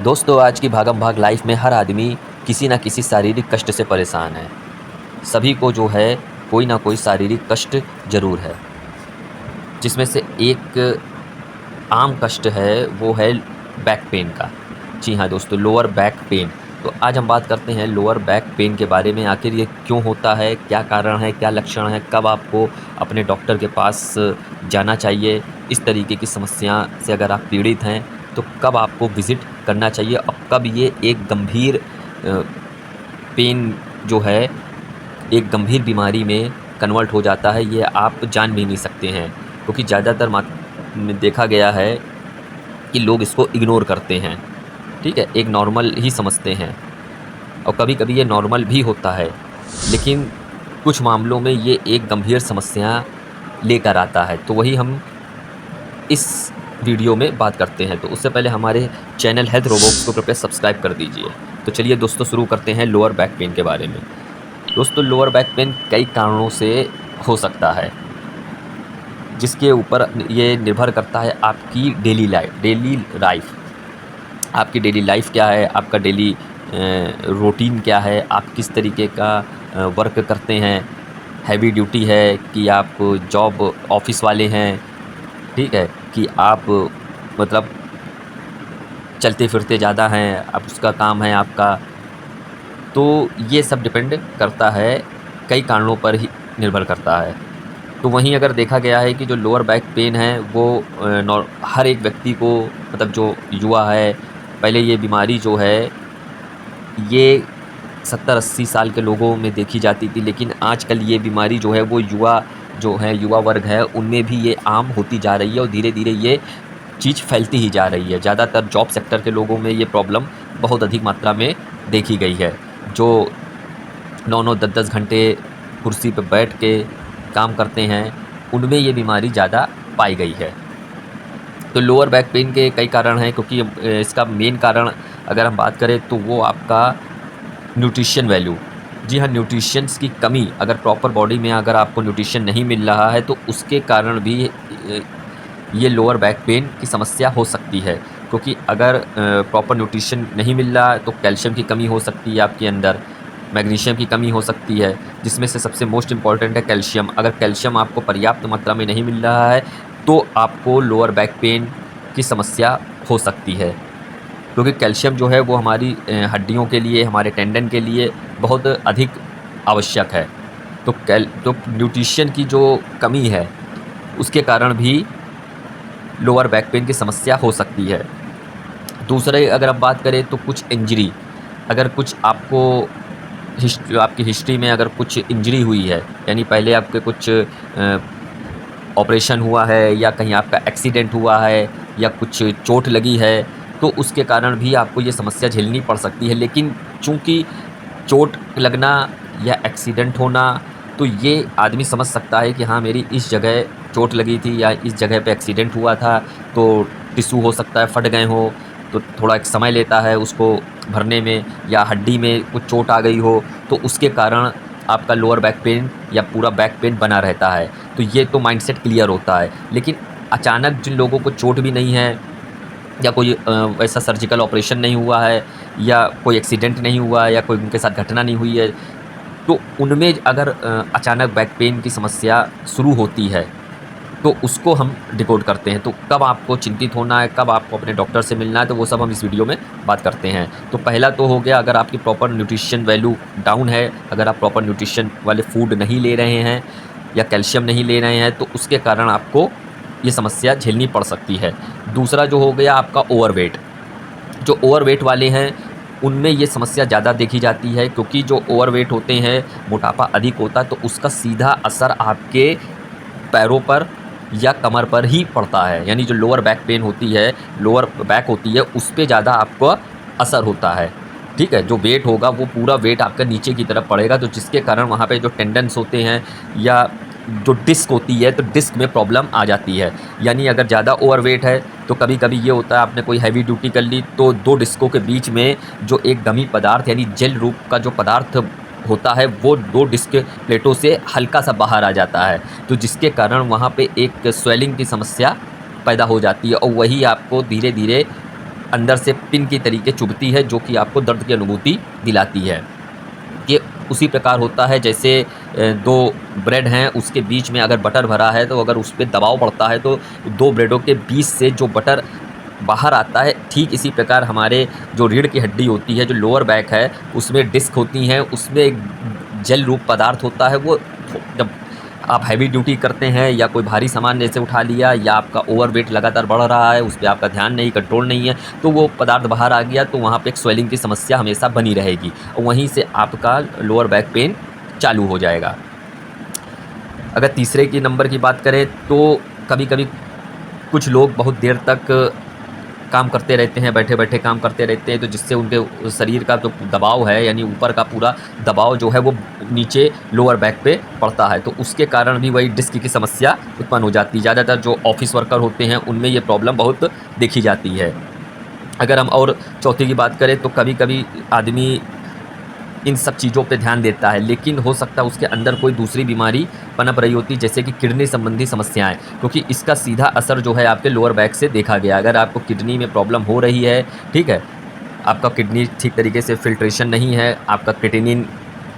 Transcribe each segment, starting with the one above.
दोस्तों, आज की भागम भाग लाइफ में हर आदमी किसी न किसी शारीरिक कष्ट से परेशान है। सभी को जो है कोई ना कोई शारीरिक कष्ट ज़रूर है, जिसमें से एक आम कष्ट है वो है बैक पेन का। जी हाँ दोस्तों, लोअर बैक पेन। तो आज हम बात करते हैं लोअर बैक पेन के बारे में। आखिर ये क्यों होता है, क्या कारण है, क्या लक्षण है, कब आपको अपने डॉक्टर के पास जाना चाहिए। इस तरीके की समस्या से अगर आप पीड़ित हैं तो कब आपको विज़िट करना चाहिए और कब ये एक गंभीर पेन जो है एक गंभीर बीमारी में कन्वर्ट हो जाता है, ये आप जान भी नहीं सकते हैं। क्योंकि ज़्यादातर में देखा गया है कि लोग इसको इग्नोर करते हैं, ठीक है? एक नॉर्मल ही समझते हैं और कभी-कभी ये नॉर्मल भी होता है, लेकिन कुछ मामलों में ये एक गंभीर समस्या लेकर आता है। तो वही हम इस वीडियो में बात करते हैं। तो उससे पहले हमारे चैनल हेल्थ रोबोट्स को कृपया सब्सक्राइब कर दीजिए। तो चलिए दोस्तों, शुरू करते हैं लोअर बैक पेन के बारे में। दोस्तों, लोअर बैक पेन कई कारणों से हो सकता है, जिसके ऊपर ये निर्भर करता है आपकी डेली लाइफ। आपकी डेली लाइफ क्या है, आपका डेली रूटीन क्या है, आप किस तरीके का वर्क करते हैं, हैवी ड्यूटी है कि आप जॉब ऑफिस वाले हैं, ठीक है, कि आप मतलब चलते फिरते ज़्यादा हैं, अब उसका काम है आपका। तो ये सब डिपेंड करता है, कई कारणों पर ही निर्भर करता है। तो वहीं अगर देखा गया है कि जो लोअर बैक पेन है वो हर एक व्यक्ति को, मतलब जो युवा है, पहले ये बीमारी जो है ये 70-80 साल के लोगों में देखी जाती थी, लेकिन आजकल ये बीमारी जो है वो युवा वर्ग है उनमें भी ये आम होती जा रही है और धीरे-धीरे ये चीज़ फैलती ही जा रही है। ज़्यादातर जॉब सेक्टर के लोगों में ये प्रॉब्लम बहुत अधिक मात्रा में देखी गई है, जो 9-9 10-10 घंटे कुर्सी पे बैठ के काम करते हैं, उनमें ये बीमारी ज़्यादा पाई गई है। तो लोअर बैक पेन के कई कारण हैं, क्योंकि इसका मेन कारण अगर हम बात करें तो वो आपका न्यूट्रिशन वैल्यू। जी हाँ, न्यूट्रिशंस की कमी, अगर प्रॉपर बॉडी में अगर आपको न्यूट्रिशन नहीं मिल रहा है तो उसके कारण भी ये लोअर बैक पेन की समस्या हो सकती है। क्योंकि अगर प्रॉपर न्यूट्रिशन नहीं मिल रहा है तो कैल्शियम की कमी हो सकती है आपके अंदर, मैग्नीशियम की कमी हो सकती है, जिसमें से सबसे मोस्ट इम्पॉर्टेंट है कैल्शियम। अगर कैल्शियम आपको पर्याप्त मात्रा में नहीं मिल रहा है तो आपको लोअर बैक पेन की समस्या हो सकती है। क्योंकि कैल्शियम जो है वो हमारी हड्डियों के लिए, हमारे टेंडन के लिए बहुत अधिक आवश्यक है। तो न्यूट्रिशन की जो कमी है उसके कारण भी लोअर बैक पेन की समस्या हो सकती है। दूसरे अगर आप बात करें तो कुछ इंजरी, अगर कुछ आपको आपकी हिस्ट्री में अगर कुछ इंजरी हुई है, यानी पहले आपके कुछ ऑपरेशन हुआ है या कहीं आपका एक्सीडेंट हुआ है या कुछ चोट लगी है, तो उसके कारण भी आपको ये समस्या झेलनी पड़ सकती है। लेकिन चूँकि चोट लगना या एक्सीडेंट होना, तो ये आदमी समझ सकता है कि हाँ, मेरी इस जगह चोट लगी थी या इस जगह पे एक्सीडेंट हुआ था, तो टिश्यू हो सकता है फट गए हों, तो थोड़ा एक समय लेता है उसको भरने में, या हड्डी में कुछ चोट आ गई हो तो उसके कारण आपका लोअर बैक पेन या पूरा बैक पेन बना रहता है। तो ये तो माइंडसेट क्लियर होता है। लेकिन अचानक जिन लोगों को चोट भी नहीं है या कोई वैसा सर्जिकल ऑपरेशन नहीं हुआ है या कोई एक्सीडेंट नहीं हुआ है या कोई उनके साथ घटना नहीं हुई है, तो उनमें अगर अचानक बैक पेन की समस्या शुरू होती है तो उसको हम डिकोड करते हैं। तो कब आपको चिंतित होना है, कब आपको अपने डॉक्टर से मिलना है, तो वो सब हम इस वीडियो में बात करते हैं। तो पहला तो हो गया, अगर आपकी प्रॉपर न्यूट्रिशन वैल्यू डाउन है, अगर आप प्रॉपर न्यूट्रिशन वाले फूड नहीं ले रहे हैं या कैल्शियम नहीं ले रहे हैं, तो उसके कारण आपको ये समस्या झेलनी पड़ सकती है। दूसरा जो हो गया आपका ओवरवेट। जो ओवरवेट वाले हैं उनमें ये समस्या ज़्यादा देखी जाती है, क्योंकि जो ओवरवेट होते हैं, मोटापा अधिक होता है, तो उसका सीधा असर आपके पैरों पर या कमर पर ही पड़ता है। यानी जो लोअर बैक पेन होती है, लोअर बैक होती है, उस पे ज़्यादा आपको असर होता है, ठीक है। जो वेट होगा वो पूरा वेट आपका नीचे की तरफ पड़ेगा, तो जिसके कारण वहाँ पे जो टेंडन्स होते हैं या जो डिस्क होती है, तो डिस्क में प्रॉब्लम आ जाती है। यानी अगर ज़्यादा ओवरवेट है तो कभी-कभी ये होता है, आपने कोई हैवी ड्यूटी कर ली तो 2 डिस्कों के बीच में जो एक गमी पदार्थ यानी जेल रूप का जो पदार्थ होता है वो 2 डिस्क प्लेटों से हल्का सा बाहर आ जाता है, तो जिसके कारण वहाँ पे एक स्वेलिंग की समस्या पैदा हो जाती है और वही आपको धीरे-धीरे अंदर से पिन की तरीके चुभती है, जो कि आपको दर्द की अनुभूति दिलाती है। ये उसी प्रकार होता है जैसे 2 ब्रेड हैं, उसके बीच में अगर बटर भरा है, तो अगर उस पे दबाव पड़ता है तो 2 ब्रेडों के बीच से जो बटर बाहर आता है, ठीक इसी प्रकार हमारे जो रीढ़ की हड्डी होती है, जो लोअर बैक है, उसमें डिस्क होती हैं, उसमें एक जेल रूप पदार्थ होता है। वो जब आप हैवी ड्यूटी करते हैं या कोई भारी सामान जैसे उठा लिया या आपका ओवरवेट लगातार बढ़ रहा है, उस पे आपका ध्यान नहीं, कंट्रोल नहीं है, तो वो पदार्थ बाहर आ गया, तो वहाँ पे एक स्वेलिंग की समस्या हमेशा बनी रहेगी और वहीं से आपका लोअर बैक पेन चालू हो जाएगा। अगर तीसरे की नंबर की बात करें तो कभी-कभी कुछ लोग बहुत देर तक काम करते रहते हैं, बैठे-बैठे काम करते रहते हैं, तो जिससे उनके शरीर का जो दबाव है, यानी ऊपर का पूरा दबाव जो है वो नीचे लोअर बैक पे पड़ता है, तो उसके कारण भी वही डिस्क की समस्या उत्पन्न हो जाती है। ज़्यादातर जो ऑफिस वर्कर होते हैं उनमें ये प्रॉब्लम बहुत देखी जाती है। अगर हम और चौथी की बात करें तो कभी-कभी आदमी इन सब चीज़ों पे ध्यान देता है, लेकिन हो सकता है उसके अंदर कोई दूसरी बीमारी पनप रही होती है, जैसे कि किडनी संबंधी समस्याएँ, क्योंकि इसका सीधा असर जो है आपके लोअर बैक से देखा गया। अगर आपको किडनी में प्रॉब्लम हो रही है, ठीक है? आपका किडनी ठीक तरीके से फ़िल्ट्रेशन नहीं है, आपका क्रिएटिनिन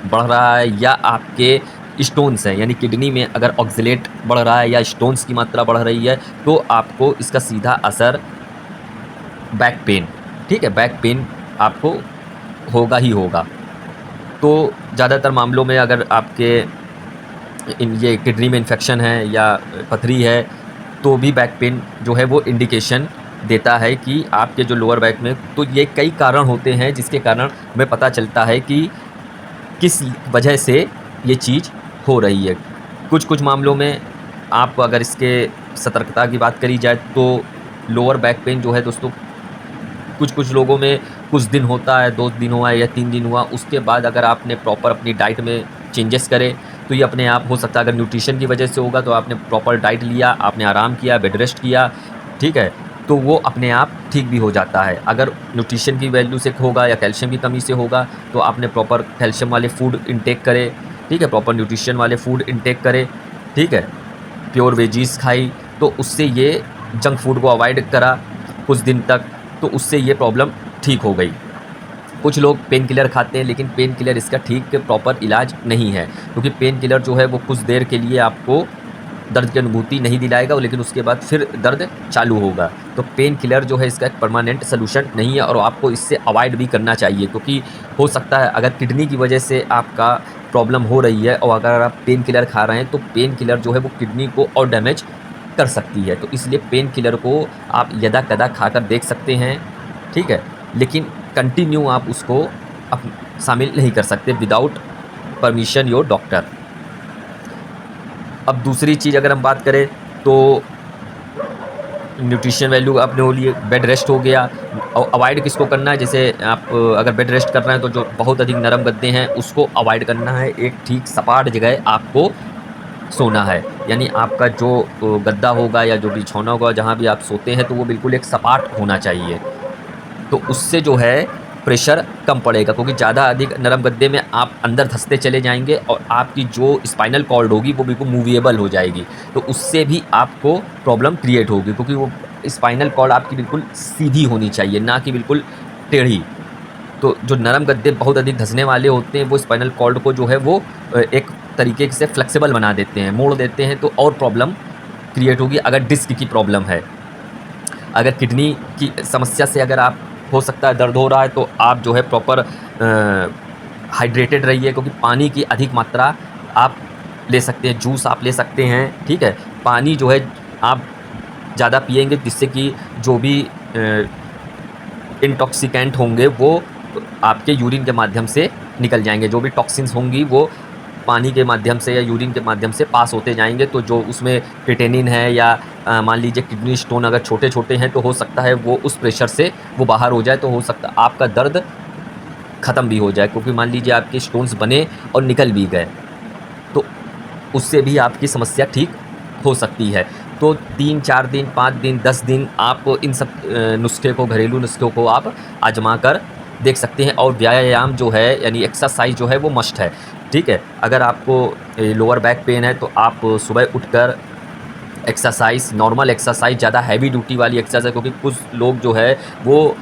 बढ़ रहा है या आपके स्टोन्स हैं, यानी किडनी में अगर ऑक्ज़लेट बढ़ रहा है या स्टोन्स की मात्रा बढ़ रही है, तो आपको इसका सीधा असर बैक पेन, ठीक है? बैक पेन आपको होगा ही होगा। तो ज़्यादातर मामलों में अगर आपके ये किडनी में इन्फेक्शन है या पथरी है, तो भी बैक पेन जो है वो इंडिकेशन देता है कि आपके जो लोअर बैक में, तो ये कई कारण होते हैं जिसके कारण हमें पता चलता है कि किस वजह से ये चीज़ हो रही है। कुछ-कुछ मामलों में आप अगर इसके सतर्कता की बात करी जाए तो लोअर बैक पेन जो है दोस्तों, कुछ-कुछ लोगों में कुछ दिन होता है, 2 दिन हुआ या 3 दिन हुआ, उसके बाद अगर आपने प्रॉपर अपनी डाइट में चेंजेस करे, तो ये अपने आप हो सकता है। अगर न्यूट्रिशन की वजह से होगा तो आपने प्रॉपर डाइट लिया, आपने आराम किया, बेड रेस्ट किया, ठीक है? तो वो अपने आप ठीक भी हो जाता है। अगर न्यूट्रिशन की वैल्यू से होगा या कैल्शियम की कमी से होगा, तो आपने प्रॉपर कैल्शियम वाले फूड इंटेक करे, ठीक है? प्रॉपर न्यूट्रिशन वाले फूड इंटेक करे, ठीक है? प्योर वेजीज़ खाई, तो उससे ये जंक फूड को अवॉइड करा कुछ दिन तक, तो उससे ये प्रॉब्लम ठीक हो गई। कुछ लोग पेन किलर खाते हैं, लेकिन पेन किलर इसका ठीक प्रॉपर इलाज नहीं है, क्योंकि पेन किलर जो है वो कुछ देर के लिए आपको दर्द की अनुभूति नहीं दिलाएगा, लेकिन उसके बाद फिर दर्द चालू होगा। तो पेन किलर जो है इसका एक परमानेंट सॉल्यूशन नहीं है और आपको इससे अवॉइड भी करना चाहिए, क्योंकि हो सकता है अगर किडनी की वजह से आपका प्रॉब्लम हो रही है और अगर आप पेन किलर खा रहे हैं, तो पेन किलर जो है वो किडनी को और डैमेज कर सकती है। तो इसलिए पेन किलर को आप यदा-कदा खाकर देख सकते हैं, ठीक है? लेकिन कंटिन्यू आप उसको शामिल नहीं कर सकते विदाउट परमिशन योर डॉक्टर। अब दूसरी चीज़ अगर हम बात करें तो न्यूट्रिशन वैल्यू आपने वो लिए, बेड रेस्ट हो गया। और अवॉइड किसको करना है, जैसे आप अगर बेड रेस्ट कर रहे हैं तो जो बहुत अधिक नरम गद्दे हैं उसको अवॉइड करना है। एक ठीक सपाट जगह आपको सोना है, यानी आपका जो गद्दा होगा या जो बिछौना होगा जहाँ भी आप सोते हैं, तो वो बिल्कुल एक सपाट होना चाहिए। तो उससे जो है प्रेशर कम पड़ेगा, क्योंकि ज़्यादा अधिक नरम गद्दे में आप अंदर धंसते चले जाएँगे और आपकी जो स्पाइनल कॉर्ड होगी वो बिल्कुल मूवेबल हो जाएगी। तो उससे भी आपको प्रॉब्लम क्रिएट होगी, क्योंकि वो स्पाइनल कॉर्ड आपकी बिल्कुल सीधी होनी चाहिए, ना कि बिल्कुल टेढ़ी। तो जो नरम गद्दे बहुत अधिक धँसने वाले होते हैं, वो स्पाइनल कॉर्ड को जो है वो एक तरीके से फ्लेक्सिबल बना देते हैं, मोड़ देते हैं, तो और प्रॉब्लम क्रिएट होगी अगर डिस्क की प्रॉब्लम है। अगर किडनी की समस्या से अगर आप हो सकता है दर्द हो रहा है, तो आप जो है प्रॉपर हाइड्रेटेड रहिए, क्योंकि पानी की अधिक मात्रा आप ले सकते हैं, जूस आप ले सकते हैं, ठीक है? पानी जो है आप ज़्यादा पिएँगे, जिससे कि जो भी इंटॉक्सिकेंट होंगे वो आपके यूरिन के माध्यम से निकल जाएँगे। जो भी टॉक्सिन्स होंगी वो पानी के माध्यम से या यूरिन के माध्यम से पास होते जाएँगे। तो जो उसमें क्रिएटिनिन है या मान लीजिए किडनी स्टोन अगर छोटे-छोटे हैं, तो हो सकता है वो उस प्रेशर से वो बाहर हो जाए, तो हो सकता है आपका दर्द ख़त्म भी हो जाए, क्योंकि मान लीजिए आपके स्टोन्स बने और निकल भी गए, तो उससे भी आपकी समस्या ठीक हो सकती है। तो 3-4 दिन, 5 दिन, 10 दिन आप इन सब नुस्खे को, घरेलू नुस्ख़ों को आप आज़मा कर देख सकते हैं। और व्यायाम जो है यानी एक्सरसाइज़ जो है वो मस्ट है, ठीक है? अगर आपको लोअर बैक पेन है तो आप सुबह उठकर एक्सरसाइज़, नॉर्मल एक्सरसाइज़, ज़्यादा हैवी ड्यूटी वाली एक्सरसाइज़, क्योंकि कुछ लोग जो है वो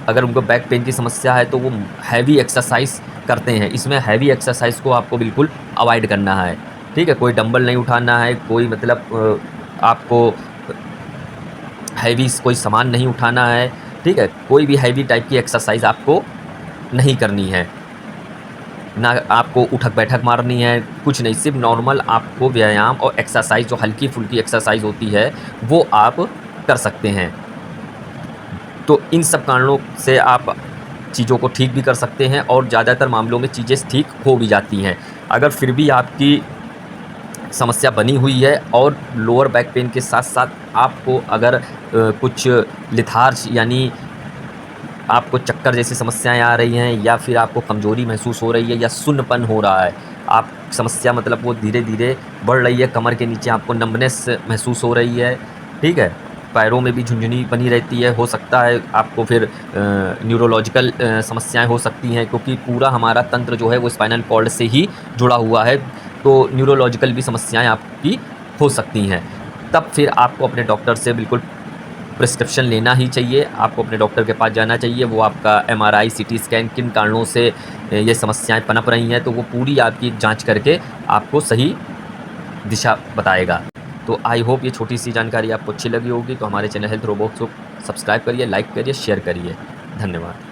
अगर उनको बैक पेन की समस्या है तो वो हैवी एक्सरसाइज करते हैं। इसमें हैवी एक्सरसाइज को आपको बिल्कुल अवॉइड करना है, ठीक है? कोई डंबल नहीं उठाना है, कोई मतलब आपको हैवी कोई सामान नहीं उठाना है, ठीक है? कोई भी हैवी टाइप की एक्सरसाइज आपको नहीं करनी है। ना आपको उठक-बैठक मारनी है, कुछ नहीं, सिर्फ़ नॉर्मल आपको व्यायाम और एक्सरसाइज़ जो हल्की-फुल्की एक्सरसाइज़ होती है, वो आप कर सकते हैं। तो इन सब कारणों से आप चीज़ों को ठीक भी कर सकते हैं और ज़्यादातर मामलों में चीज़ें ठीक हो भी जाती हैं। अगर फिर भी आपकी समस्या बनी हुई है और लोअर बैक पेन के साथ-साथ आपको अगर कुछ लिथार्ज यानी आपको चक्कर जैसी समस्याएँ आ रही हैं या फिर आपको कमज़ोरी महसूस हो रही है या सुन्नपन हो रहा है, आप समस्या मतलब वो धीरे-धीरे बढ़ रही है, कमर के नीचे आपको नंबनेस महसूस हो रही है, ठीक है? पैरों में भी झुनझुनी बनी रहती है, हो सकता है आपको फिर न्यूरोलॉजिकल समस्याएँ हो सकती हैं क्योंकि पूरा हमारा तंत्र जो है वो स्पाइनल कॉर्ड से ही जुड़ा हुआ है, तो न्यूरोलॉजिकल भी समस्याएँ आपकी हो सकती हैं। तब फिर आपको अपने डॉक्टर से बिल्कुल प्रिस्क्रिप्शन लेना ही चाहिए, आपको अपने डॉक्टर के पास जाना चाहिए, वो आपका एमआरआई, सीटी स्कैन किन कारणों से ये समस्याएँ पनप रही हैं, तो वो पूरी आपकी जाँच करके आपको सही दिशा बताएगा। तो आई होप ये छोटी-सी जानकारी आपको अच्छी लगी होगी, तो हमारे चैनल हेल्थ रोबोट्स को सब्सक्राइब करिए, लाइक करिए, शेयर करिए। धन्यवाद।